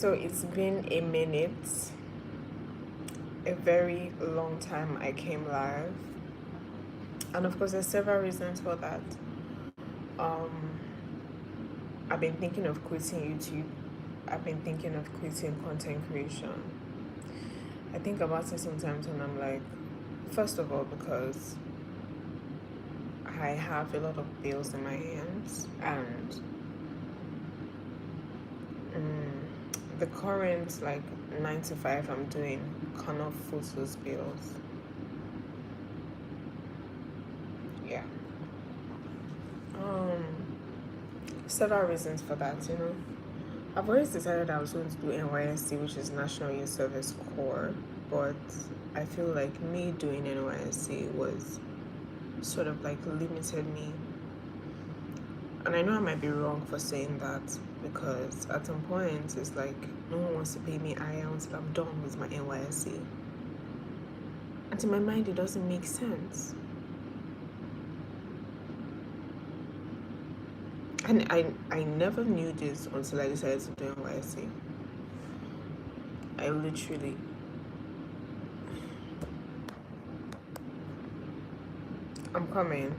So it's been a minute, a very long time I came live. And of course, there's several reasons for that. Um, I've been thinking of quitting YouTube. I've been thinking of quitting content creation. I think about it sometimes and I'm like, first of all, because I have a lot of bills in my hands and the current like 9 to 5 I'm doing cannot foot those bills. Yeah. Um, Several reasons for that. I've always decided I was going to do NYSC, which is National Youth Service Corps, but I feel like me doing NYSC was sort of like limited me. And I know I might be wrong for saying that because at some point it's like no one wants to pay me until I'm done with my NYSC. And in my mind, it doesn't make sense. And I never knew this until I decided to do NYSC. I literally. I'm coming.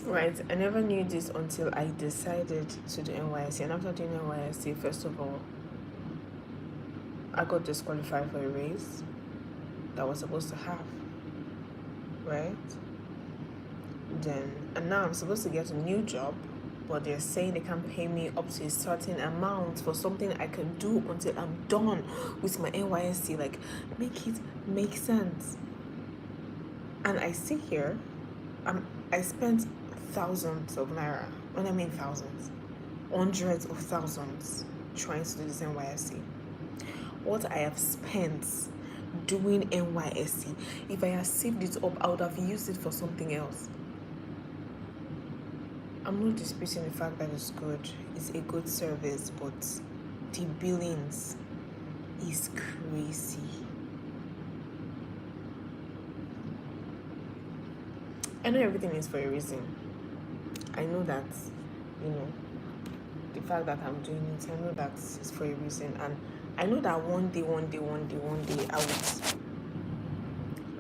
Right, I never knew this until I decided to do NYSC. And after doing NYSC, first of all, I got disqualified for a race that I was supposed to have. Right? And now I'm supposed to get a new job, but they're saying they can pay me up to a certain amount for something I can do until I'm done with my NYSC. Like, make it make sense. And I sit here, I spent thousands of naira. When I mean thousands, hundreds of thousands trying to do this NYSC. What I have spent doing NYSC, if I had saved it up, I would have used it for something else. I'm not disputing the fact that it's good. It's a good service, but the billings is crazy. I know everything is for a reason. I know that, the fact that I'm doing it, I know that it's for a reason. And I know that one day, I would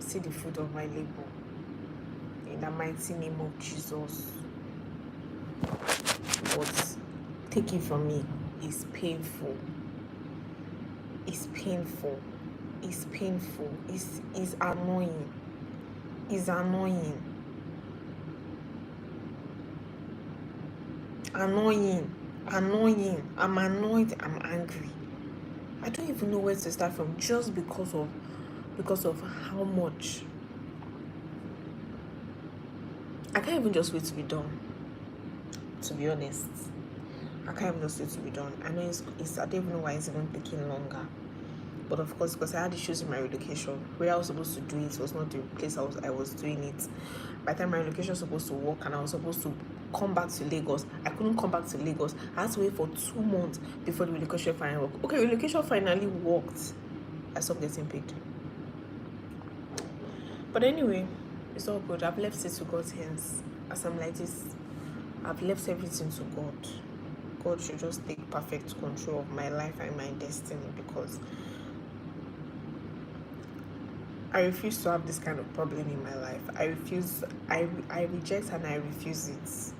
see the fruit of my labor. In the mighty name of Jesus. But take it from me, it's painful. It's painful. It's painful. It's annoying. It's annoying. Annoying. I'm annoyed. I'm angry. I don't even know where to start from just because of how much. I can't even just wait to be done. To be honest, I can't even just wait to be done. I know it's I don't even know why it's even taking longer. But of course, because I had issues in my relocation, where I was supposed to do it was not the place I was doing it. By the time my relocation was supposed to work and I was supposed to come back to Lagos, I couldn't come back to Lagos. I had to wait for 2 months before the relocation finally worked. Okay, relocation finally worked. I stopped getting paid. But anyway, it's all good. I've left it to God's hands. As I'm like this, I've left everything to God. God should just take perfect control of my life and my destiny, because I refuse to have this kind of problem in my life. I reject and I refuse it.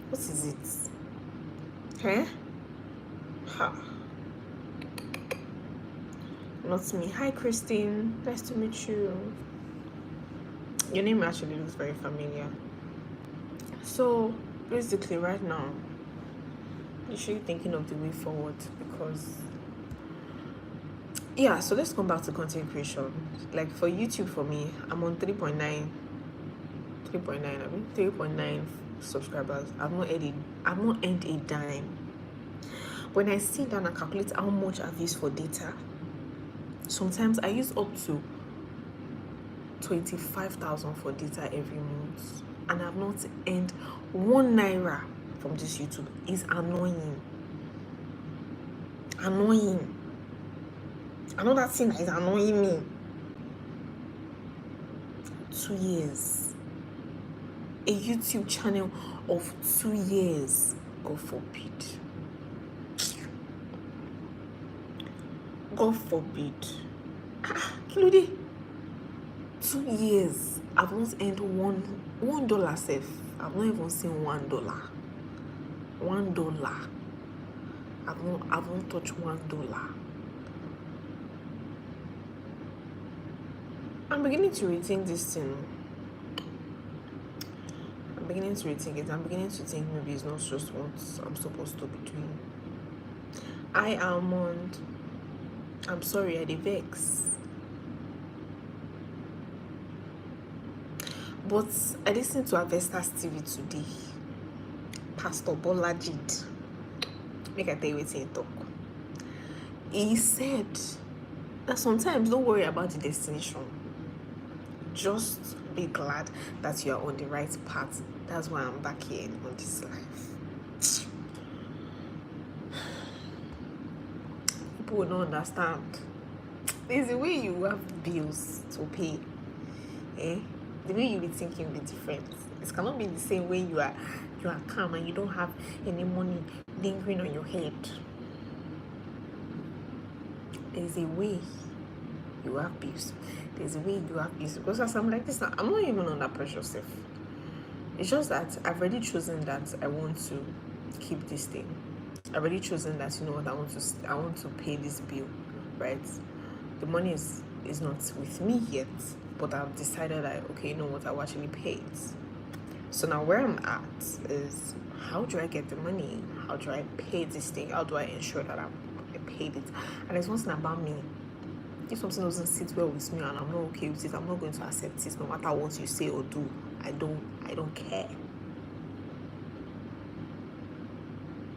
What is it? Huh? Ha. Not me. Hi, Christine. Nice to meet you. Your name actually looks very familiar. So, basically, right now, I'm literally thinking of the way forward, because yeah, so let's come back to content creation. Like for YouTube, for me, I'm on 3.9 subscribers. I've not earned a dime. When I sit down and calculate how much I've used for data, sometimes I use up to 25,000 for data every month, and I've not earned 1 naira from this YouTube. It's annoying. Another thing that is annoying me, 2 years. A YouTube channel of 2 years. God forbid. God forbid. Kilode. 2 years. I've not earned $1 safe. I've not even seen $1. $1. I've not touched $1. I'm beginning to rethink this thing. I'm beginning to rethink it. I'm beginning to think maybe it's not just what I'm supposed to be doing. Almond. I'm sorry, I dey vex. But I listened to Avestas TV today. Pastor Bolajid. Make I tell you what he talk. He said that sometimes don't worry about the destination. Just be glad that you are on the right path. That's why I'm back here on this life. People will not understand. There's a way you have bills to pay. The way you be thinking will be different. It cannot be the same way you are calm and you don't have any money lingering on your head. There's a way you have bills. There's a way you have bills. Because as I'm like this now, I'm not even under pressure self. It's just that I've already chosen that I want to keep this thing. I've already chosen that, you know what, I want to pay this bill, right? The money is not with me yet, but I've decided that, okay, you know what, I'll actually pay it. So now where I'm at is, how do I get the money? How do I pay this thing? How do I ensure that I paid it? And there's one thing about me. If something doesn't sit well with me and I'm not okay with it, I'm not going to accept it no matter what you say or do. I don't care.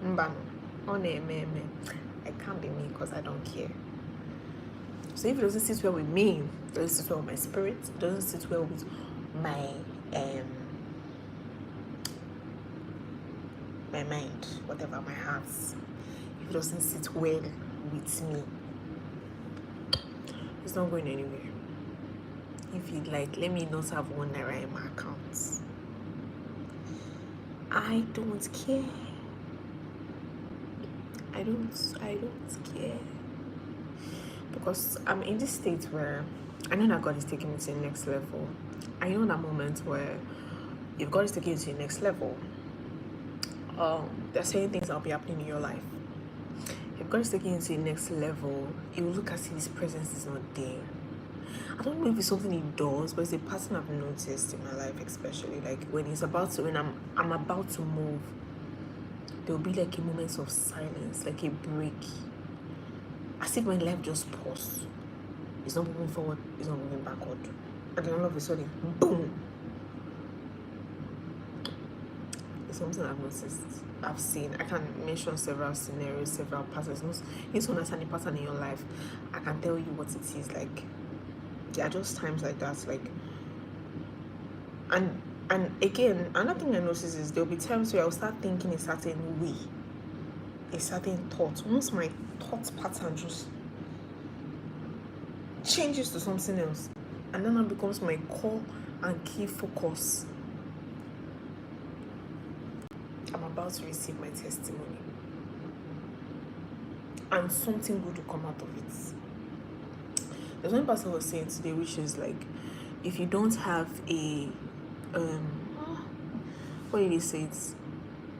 I can't be me because I don't care. So if it doesn't sit well with me, it doesn't sit well with my spirit, it doesn't sit well with my mind, whatever, my heart, if it doesn't sit well with me, it's not going anywhere. If you'd like, let me not have $1 in my account. I don't care. I don't care. Because I'm in this state where I know that God is taking me to the next level. I know that moment where if God is taking you to the next level, there are certain things that will be happening in your life. If God is taking you to the next level, it will look as if His presence is not there. I don't know if it's something He does, but it's a pattern I've noticed in my life, especially like when I'm about to move, there will be like a moment of silence, like a break, as if my life just paused. It's not moving forward, it's not moving backward, and then all of a sudden, boom. It's something I've noticed, I've seen. I can mention several scenarios, several patterns. You need to understand the pattern in your life. I can tell you what it is. Like, there are just times like that. Like, and again, another thing I notice is there'll be times where I'll start thinking a certain way, a certain thought. Once my thought pattern just changes to something else, and then that becomes my core and key focus. I'm about to receive my testimony, and something good will come out of it. There's one person was saying today, which is like, if you don't have a what did he say?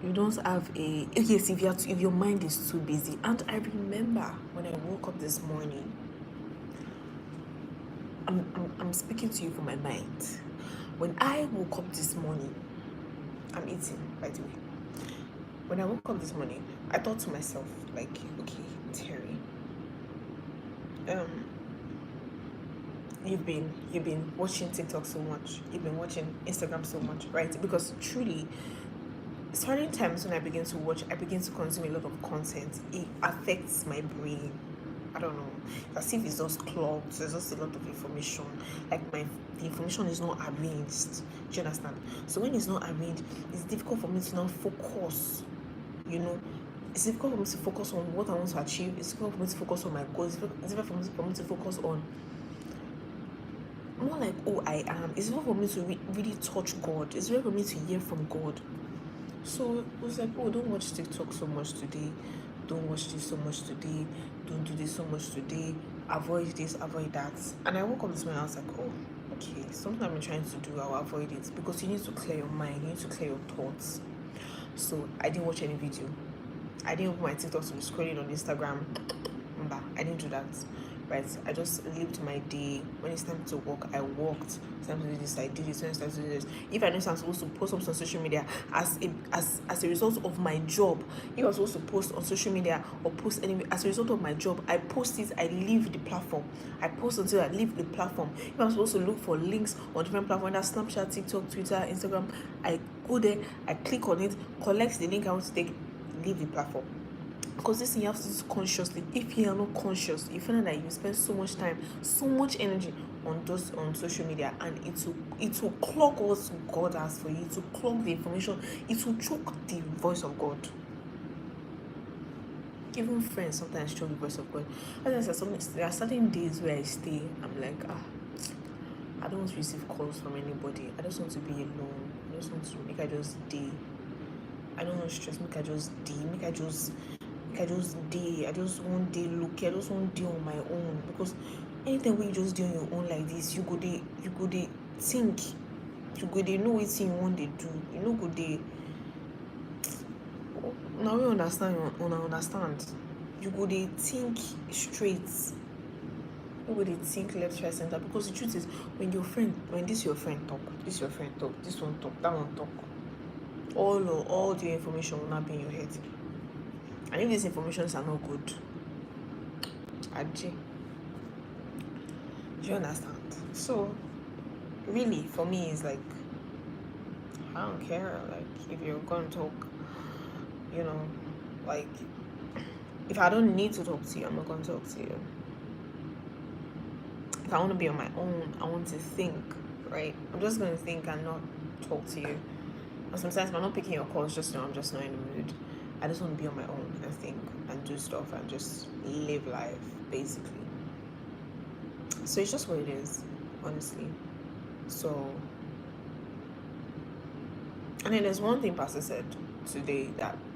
You don't have a yes. If your mind is too busy. And I remember when I woke up this morning, I'm speaking to you from my mind. When I woke up this morning, I'm eating, by the way. When I woke up this morning, I thought to myself, like, okay, Terry, you've been watching TikTok so much, you've been watching Instagram so much, right? Because truly, certain times when I begin to watch, I begin to consume a lot of content. It affects my brain. I don't know. It's as if it's just clogged. There's just a lot of information. Like the information is not arranged. Do you understand? So when it's not arranged, it's difficult for me to now focus. You know, it's difficult for me to focus on what I want to achieve. It's difficult for me to focus on my goals. It's difficult for me to focus on more like who I am. It's not for me to really touch God. It's really for me to hear from God. So it was like, oh, don't watch TikTok so much today. Don't watch this so much today. Don't do this so much today. Avoid this, avoid that. And I woke up this morning, I was like, oh, okay, something I've been trying to do, I'll avoid it. Because you need to clear your mind, you need to clear your thoughts. So I didn't watch any video. I didn't open my TikTok to be scrolling on Instagram. I didn't do that. Right? I just lived my day. When it's time to work, I worked. It's time to do this, I did this. When it's time to do this. If I know I'm supposed to post something on social media as a result of my job, if I was supposed to post on social media or post anyway as a result of my job, I post it, I leave the platform. I post until I leave the platform. If I'm supposed to look for links on different platforms, that's Snapchat, TikTok, Twitter, Instagram, I go there, I click on it, collect the link I want to take, leave the platform. Because this thing you have to do consciously. If you are not conscious, you find that you spend so much time, so much energy on social media, and it will clog what God has for you. It will clog the information. It will choke the voice of God. Even friends sometimes choke the voice of God. There are certain days where I stay. I'm like, I don't want to receive calls from anybody. I just want to be alone. I just want to make I just day. I don't want to stress. Make I just day. Make I just day. I just want day look. I just want day on my own. Because anytime when you just do on your own like this, you go they think. You go they know what you want they do. You know go they. Now we understand. Understand. You go they think straight. You go they think left, right, center. Because the truth is, when this your friend talk, this one talk, that one talk. All the information will not be in your head. And if these informations are not good, do you understand? So really for me it's like, I don't care. Like if you're gonna talk, like if I don't need to talk to you, I'm not gonna talk to you. If I want to be on my own, I want to think, right? I'm just gonna think and not talk to you. And sometimes if I'm not picking your calls, just know I'm just not in the mood. I just want to be on my own and think and do stuff and just live life, basically. So it's just what it is, honestly. So, and then there's one thing Pastor said today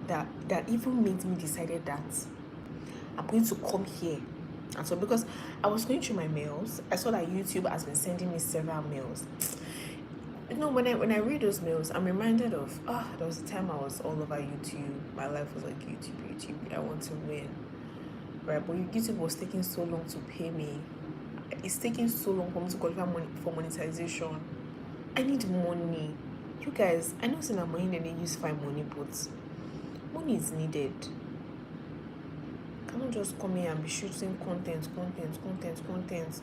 that even made me decided that I'm going to come here. And so because I was going through my mails, I saw that YouTube has been sending me several mails. When I read those mails, I'm reminded of there was a time I was all over YouTube. My life was like YouTube. I want to win, right? But YouTube was taking so long to pay me. It's taking so long for me to qualify for monetization. I need money. You guys, I know saying money then they use find money, but money is needed. I cannot just come here and be shooting content.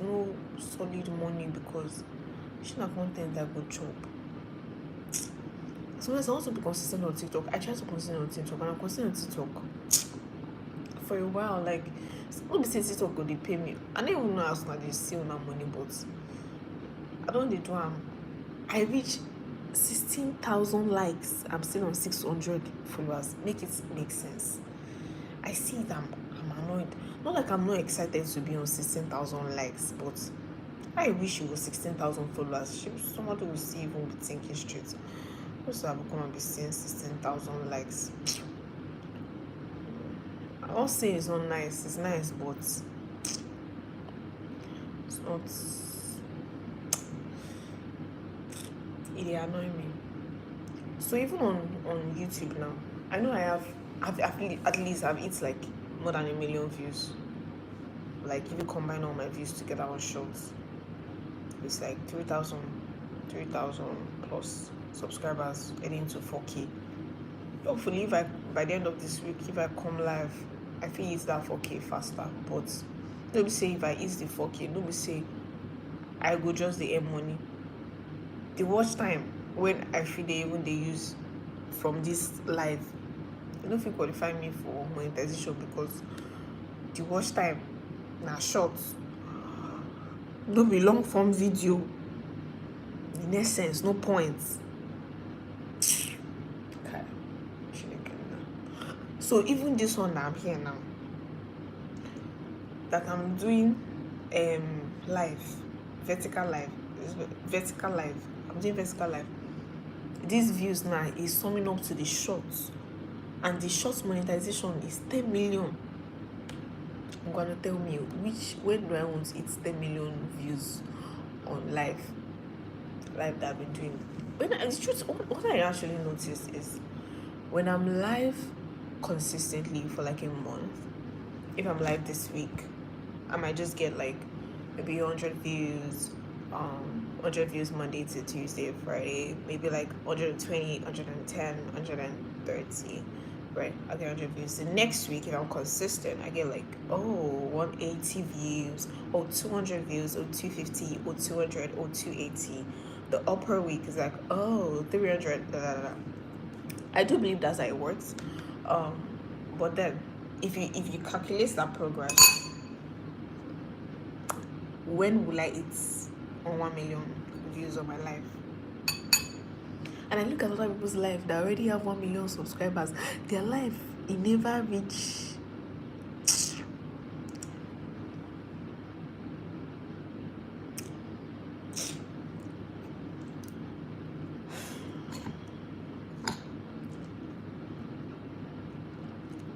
No solid money because shouldn't have content that good job. Sometimes I want to be consistent on TikTok. I try to consistent on TikTok and I'm consistent on TikTok for a while. Like, let me say TikTok go they pay me. I don't even know how soon they see on that money, but I don't they do I reach 16,000 likes. I'm still on 600 followers. Make it make sense. I see it, I'm annoyed. Not like I'm not excited to be on 16,000 likes, but I wish it was 16,000 followers. Somebody will see even be thinking straight. Also, I will come and be seeing 16,000 likes. I won't say it's not nice. It's nice, but it's not. It annoys me. So even on YouTube now, I know at least I've hit like more than 1 million views. Like if you combine all my views together on shorts, it's like 3,000 plus subscribers heading to 4K. Hopefully, if by the end of this week, if I come live, I feel it's that 4K faster. But don't say if I hit the 4K, don't say I go just the earn money. The watch time when I feel they use from this live, I don't feel qualify me for monetization because the watch time na short. No be long form video. In essence, no points. Okay. So even this one that I'm here now, that I'm doing live, vertical live, It's vertical live. I'm doing vertical live. These views now is summing up to the shorts, and the shorts monetization is 10 million. I'm gonna tell me when do I want to hit 10 million views on live that I've been doing? The truth, what I actually noticed is when I'm live consistently for like a month, if I'm live this week, I might just get like maybe 100 views, 100 views Monday to Tuesday, Friday, maybe like 120, 110, 130, right? I get 100 views. The next week, if I'm consistent, I get like 180 views, or 200 views, or 250, or 200, or 280. The upper week is like 300. I do believe that's how it works, but then if you calculate that progress, when will I hit on 1 million views on my live? And I look at other people's life that already have 1 million subscribers. Their life, it never reach.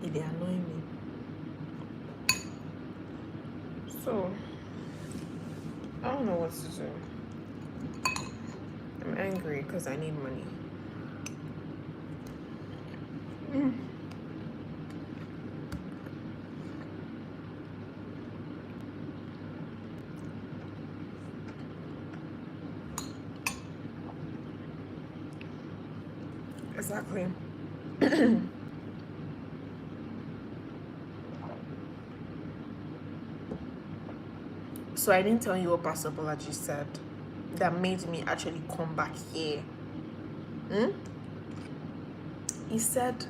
They annoy me. So I don't know what to do. I'm angry because I need money. Exactly. So I didn't tell you what Pastor Bolaji said that made me actually come back here. He said,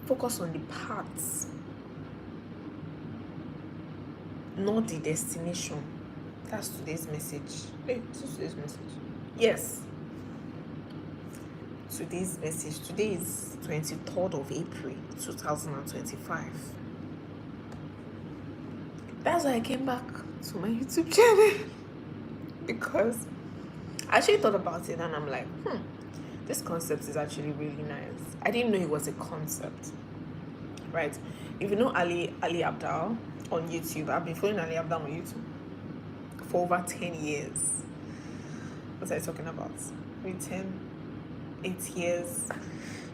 focus on the paths, not the destination. That's today's message. Hey, this is today's message. Yes. Today's message. Today is 23rd of April, 2025. That's why I came back to my YouTube channel. Because I actually thought about it and I'm like, this concept is actually really nice. I didn't know it was a concept, right? If you know Ali Abdaal on YouTube, I've been following Ali Abdaal on YouTube for over 10 years. What are you talking about? Maybe 8 years,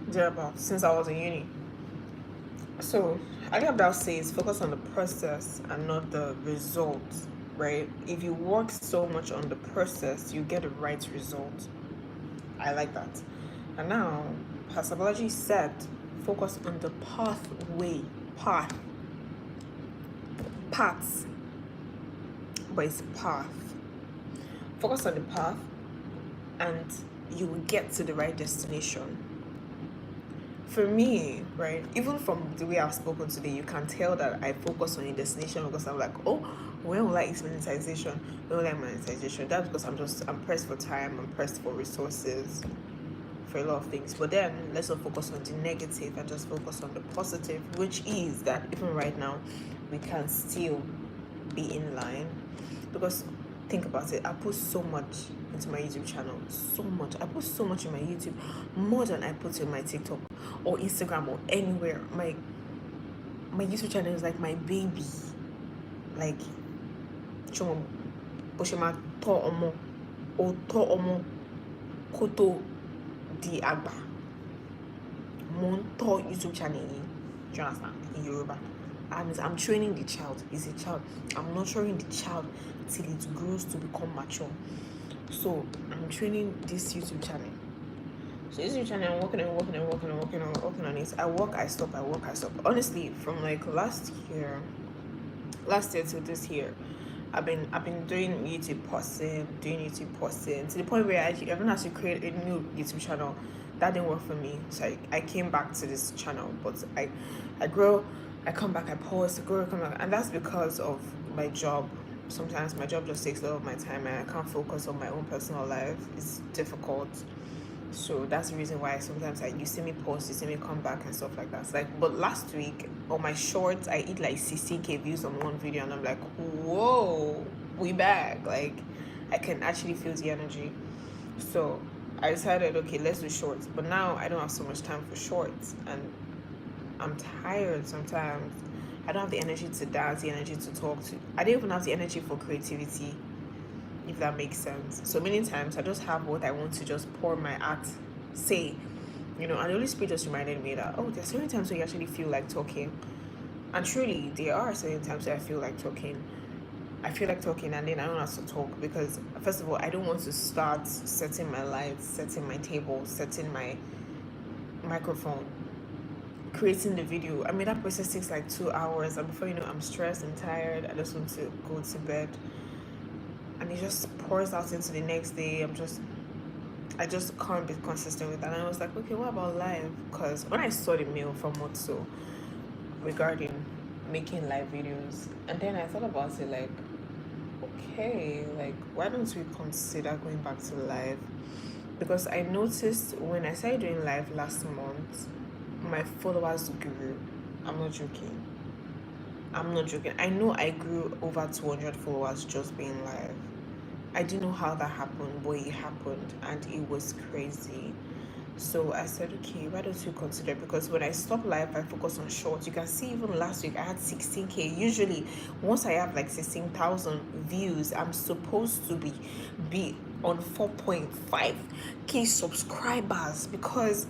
thereabouts, since I was in uni. So Ali Abdaal says focus on the process and not the result, right? If you work so much on the process, you get the right result. I like that. And now Pastor Bolaji said focus on the paths, but it's path. Focus on the path and you will get to the right destination. For me, right, even from the way I've spoken today, you can tell that I focus on a destination because I'm like, when will I hit monetization? When will I monetization? That's because I'm pressed for time, I'm pressed for resources, for a lot of things. But then let's not focus on the negative and just focus on the positive, which is that even right now, we can still be in line. Because think about it, I put so much into my YouTube channel, so much. I put so much in my YouTube, more than I put in my TikTok or Instagram or anywhere. My YouTube channel is like my baby. Like, Boshima to omo koto di agba. Mon to YouTube channel. Do you understand? In Yoruba. I'm training the child. It's a child. I'm nurturing the child till it grows to become mature. So I'm training this YouTube channel. So this YouTube channel, I'm working on it. I work, I stop. Honestly, from like last year to this year, I've been doing YouTube posting to the point where I even had to create a new YouTube channel. That didn't work for me, so I came back to this channel. But I grow, I come back, I pause, I grow, I come back, and that's because of my job. Sometimes my job just takes a lot of my time and I can't focus on my own personal life. It's difficult. So that's the reason why sometimes you see me post, you see me come back and stuff like that. It's like, but last week on my shorts, I hit like 60k views on one video and I'm like, whoa, we back. Like, I can actually feel the energy. So I decided, okay, let's do shorts. But now I don't have so much time for shorts, and I'm tired sometimes. I don't have the energy to dance, the energy to talk to. I don't even have the energy for creativity, if that makes sense. So many times I just have what I want to just pour my art, say, and the Holy Spirit just reminded me that, oh, there's so many times where you actually feel like talking. And truly, there are certain times where I feel like talking. I feel like talking, and then I don't have to talk because, first of all, I don't want to start setting my lights, setting my table, setting my microphone, creating the video. I mean, that process takes like 2 hours, and before you know, I'm stressed and tired. I just want to go to bed, and it just pours out into the next day. I just can't be consistent with that. And I was like, okay, what about live? Because when I saw the mail from Motso regarding making live videos, and then I thought about it like, okay, like, why don't we consider going back to live? Because I noticed when I started doing live last month, my followers grew. I'm not joking. I know I grew over 200 followers just being live. I didn't know how that happened, but it happened, and it was crazy. So I said, okay, why don't you consider? Because when I stop live, I focus on shorts. You can see even last week I had 16K. Usually, once I have like 16,000 views, I'm supposed to be on 4.5K subscribers, because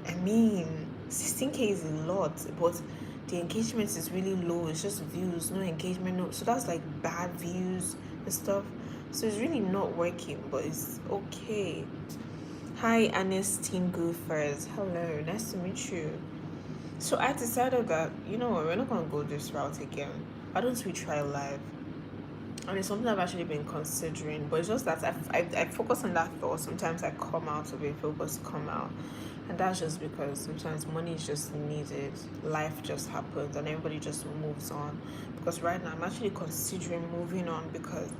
I mean 16K is a lot, but the engagement is really low. It's just views, no engagement, no. So that's like bad views and stuff. So it's really not working, but it's okay. Hi, Ernestine Goofers. Hello, nice to meet you. So I decided that, you know what, we're not going to go this route again. Why don't we try live? And it's something I've actually been considering, but it's just that I focus on that thought. Sometimes I come out of it, focus come out. And that's just because sometimes money is just needed. Life just happens and everybody just moves on. Because right now I'm actually considering moving on, because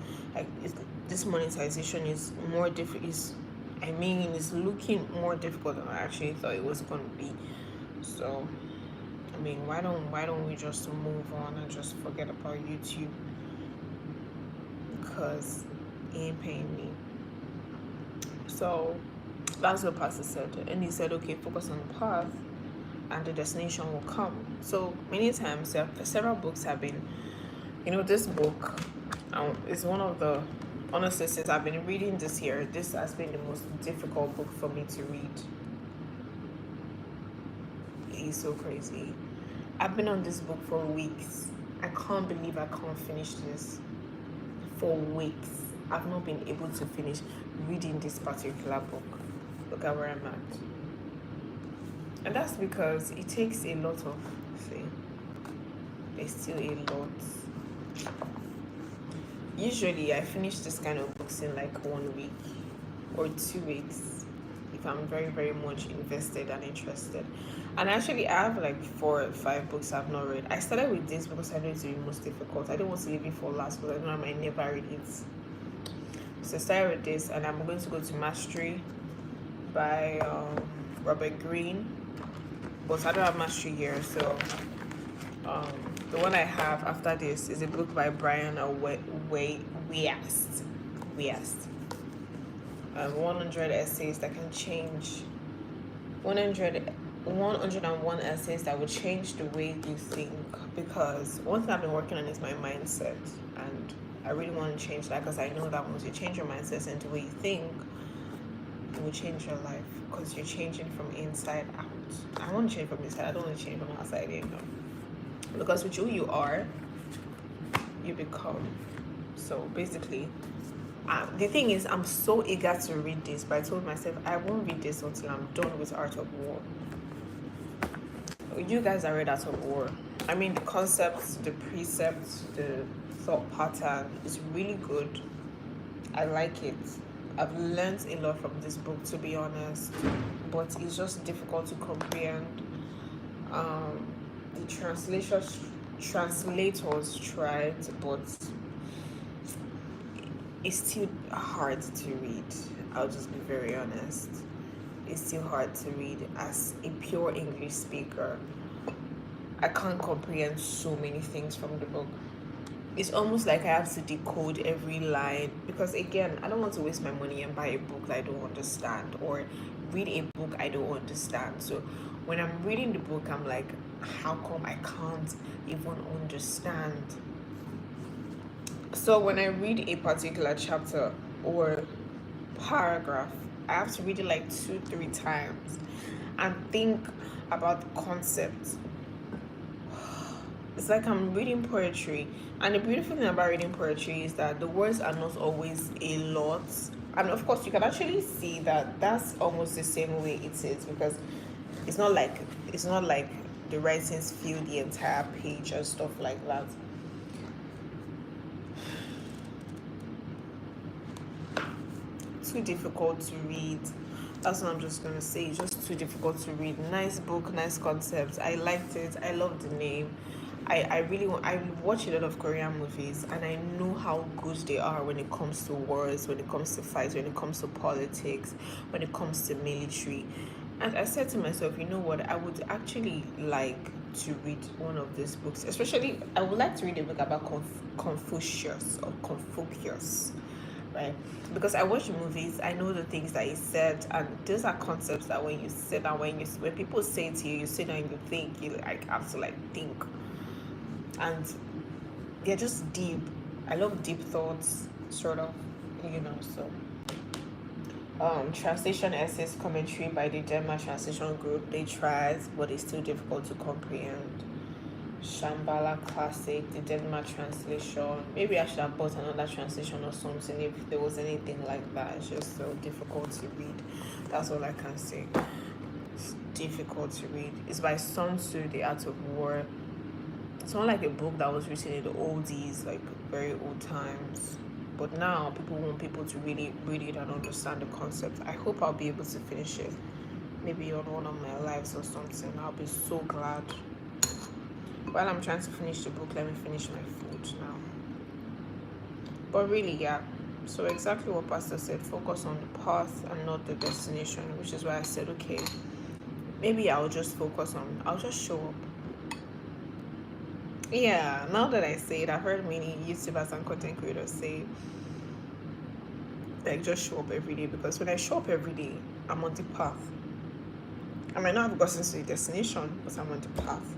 this monetization is more difficult. It's looking more difficult than I actually thought it was going to be. So, I mean, why don't we just move on and just forget about YouTube? Because it ain't paying me. So that's what Pastor said, and he said, okay, focus on the path and the destination will come. So many times several books have been, this book is one of the, honestly, since I've been reading this year, this has been the most difficult book for me to read. It's so crazy. I've been on this book for weeks. I can't believe I can't finish this. For weeks I've not been able to finish reading this particular book. Look at where I'm at. And that's because it takes a lot of, it's still a lot. Usually I finish this kind of books in like 1 week or 2 weeks if I'm very, very much invested and interested. And actually I have like 4 or 5 books I've not read. I started with this because I know it's the most difficult. I didn't want to leave it for last because I know I might never read it. So I started with this, and I'm going to go to Mastery by Robert Greene, but I don't have Mastery here. So the one I have after this is a book by Brian Wiast. 100 essays that can change. 101 essays that will change the way you think. Because one thing I've been working on is my mindset, and I really want to change that, because I know that once you change your mindset and the way you think, it will change your life, because you're changing from inside out. I want to change from inside. I don't want to change from outside in. Because with who you are, you become. So basically, the thing is, I'm so eager to read this, but I told myself I won't read this until I'm done with Art of War. You guys are read Art of War. I mean, the concepts, the precepts, the thought pattern is really good. I like it. I've learned a lot from this book, to be honest, but it's just difficult to comprehend. The translators tried, but it's still hard to read. I'll just be very honest. It's still hard to read. As a pure English speaker, I can't comprehend so many things from the book. it's almost like I have to decode every line, because again, I don't want to waste my money and buy a book that I don't understand, or read a book I don't understand. So when I'm reading the book, I'm like, how come I can't even understand? So when I read a particular chapter or paragraph, I have to read it like 2 3 times and think about the concept. It's like I'm reading poetry. And the beautiful thing about reading poetry is that the words are not always a lot. And of course, you can actually see that that's almost the same way it is, because it's not like it's not like the writings fill the entire page and stuff like that. Too difficult to read. That's what I'm just gonna say. It's just too difficult to read. Nice book, nice concept. I liked it. I love the name. I really want. I watch a lot of Korean movies, and I know how good they are when it comes to wars, when it comes to fights, when it comes to politics, when it comes to military. And I said to myself, you know what? I would actually like to read one of these books. Especially, I would like to read a book about Confucius, or Confucius, right? Because I watch movies, I know the things that he said, and those are concepts that when you sit down, when people say it to you, you sit down and you think, you like have to like think, and they're just deep. I love deep thoughts, sort of, you know. So, translation essays commentary by the Denmark Translation Group. They tried, but it's still difficult to comprehend. Shambhala Classic, the Denmark translation. Maybe I should have bought another translation or something if there was anything like that. It's just so difficult to read. That's all I can say. It's difficult to read. It's by Sun Tzu, The Art of War. It's not like a book that was written in the oldies, like very old times. But now people want people to really read it and understand the concept. I hope I'll be able to finish it. Maybe on one of my lives or something. I'll be so glad. While I'm trying to finish the book, let me finish my food now. But really, yeah. So exactly what Pastor said, focus on the path and not the destination, which is why I said, okay, maybe I'll just I'll just show up. Yeah, now that I say it, I've heard many YouTubers and content creators say, like, just show up every day, because when I show up every day, I'm on the path. I might not have gotten to the destination, but I'm on the path.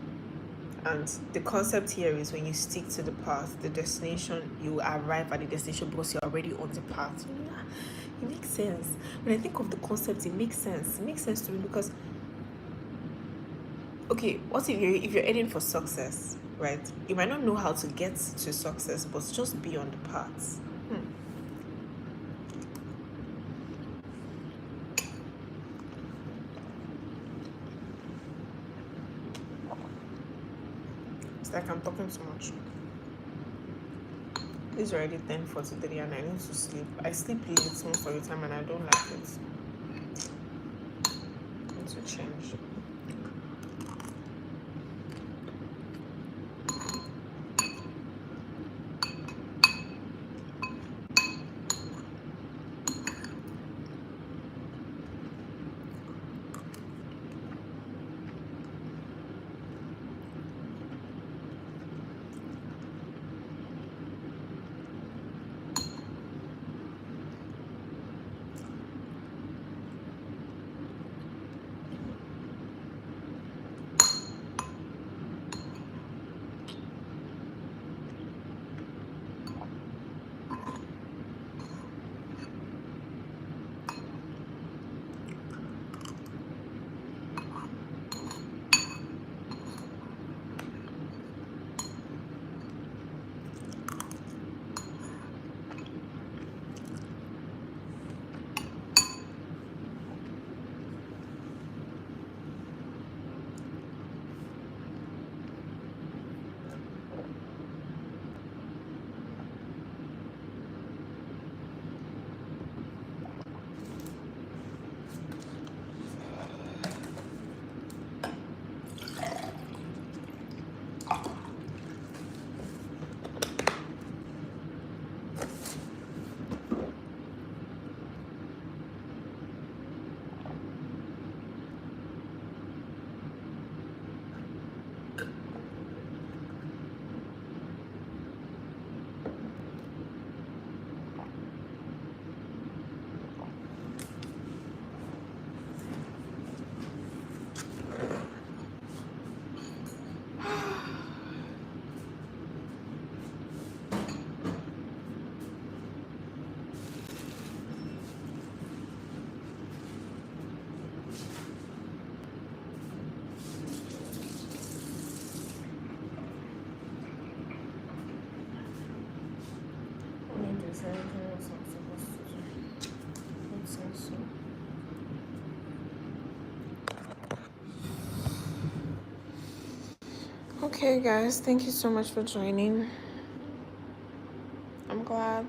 And the concept here is when you stick to the path, the destination, you arrive at the destination because you're already on the path. Yeah, it makes sense. When I think of the concept, it makes sense. It makes sense to me because, okay, what if you're aiming for success, right? You might not know how to get to success, but just be on the path. It's like I'm talking too much. It's already 10:43 and I need to sleep. I sleep late most of the time and I don't like it. I need to change. Is there anything else I'm supposed to do? I don't think so. Okay, guys, thank you so much for joining. I'm glad